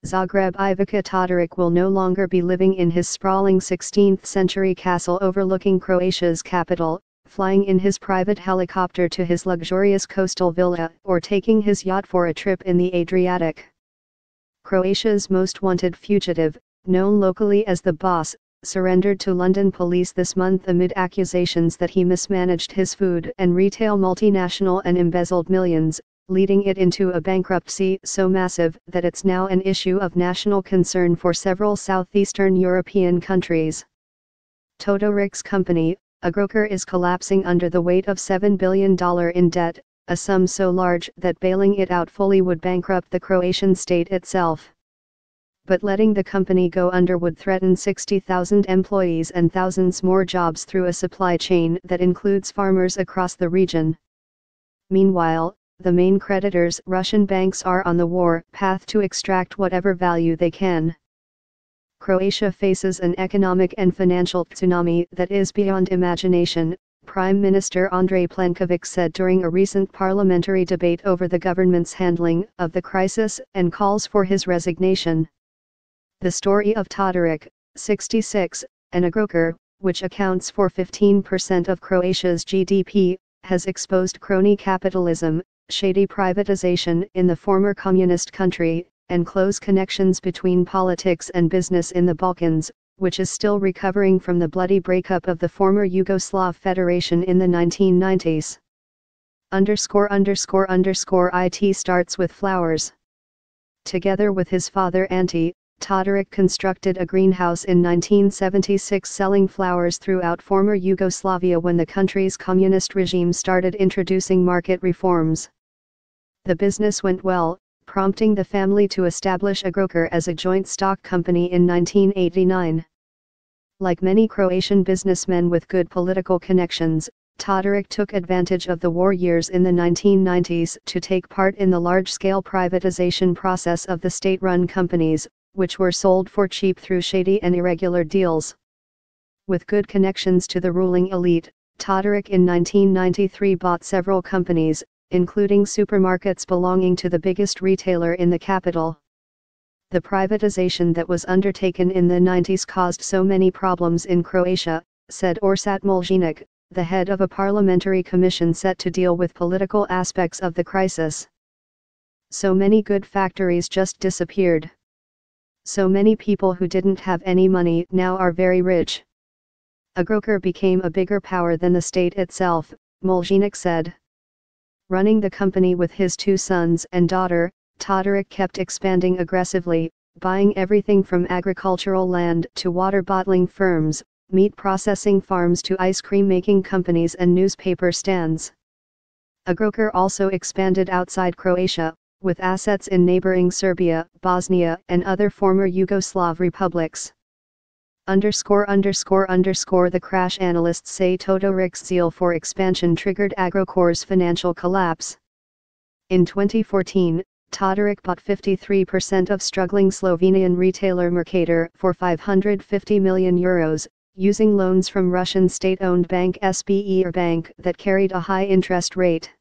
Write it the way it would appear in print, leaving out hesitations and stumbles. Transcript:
Zagreb Ivica Todoric will no longer be living in his sprawling 16th-century castle overlooking Croatia's capital, flying in his private helicopter to his luxurious coastal villa, or taking his yacht for a trip in the Adriatic. Croatia's most wanted fugitive, known locally as the Boss, surrendered to London police this month amid accusations that he mismanaged his food and retail multinational and embezzled millions, leading it into a bankruptcy so massive that it's now an issue of national concern for several southeastern European countries. Todoric's company, Agroker, is collapsing under the weight of $7 billion in debt, a sum so large that bailing it out fully would bankrupt the Croatian state itself. But letting the company go under would threaten 60,000 employees and thousands more jobs through a supply chain that includes farmers across the region. Meanwhile, the main creditors, Russian banks, are on the war path to extract whatever value they can. Croatia faces an economic and financial tsunami that is beyond imagination, Prime Minister Andrej Plenković said during a recent parliamentary debate over the government's handling of the crisis, and calls for his resignation. The story of Todoric, 66, and Agroker, which accounts for 15% of Croatia's GDP, has exposed crony capitalism, shady privatization in the former communist country, and close connections between politics and business in the Balkans, which is still recovering from the bloody breakup of the former Yugoslav Federation in the 1990s. _____it starts with flowers. Together with his father Ante, Todoric constructed a greenhouse in 1976 selling flowers throughout former Yugoslavia when the country's communist regime started introducing market reforms. The business went well, prompting the family to establish Agroker as a joint stock company in 1989. Like many Croatian businessmen with good political connections, Todoric took advantage of the war years in the 1990s to take part in the large-scale privatization process of the state-run companies, which were sold for cheap through shady and irregular deals. With good connections to the ruling elite, Todoric in 1993 bought several companies, including supermarkets belonging to the biggest retailer in the capital. The privatization that was undertaken in the 90s caused so many problems in Croatia, said Orsat Muljenic, the head of a parliamentary commission set to deal with political aspects of the crisis. So many good factories just disappeared. So many people who didn't have any money now are very rich. Agroker became a bigger power than the state itself, Muljenic said. Running the company with his two sons and daughter, Todoric kept expanding aggressively, buying everything from agricultural land to water bottling firms, meat processing farms to ice cream making companies and newspaper stands. Agroker also expanded outside Croatia, with assets in neighboring Serbia, Bosnia, and other former Yugoslav republics. The crash analysts say Todoric's zeal for expansion triggered Agrokor's financial collapse. In 2014, Todoric bought 53% of struggling Slovenian retailer Mercator for €550 million, using loans from Russian state-owned bank SBE Bank that carried a high interest rate.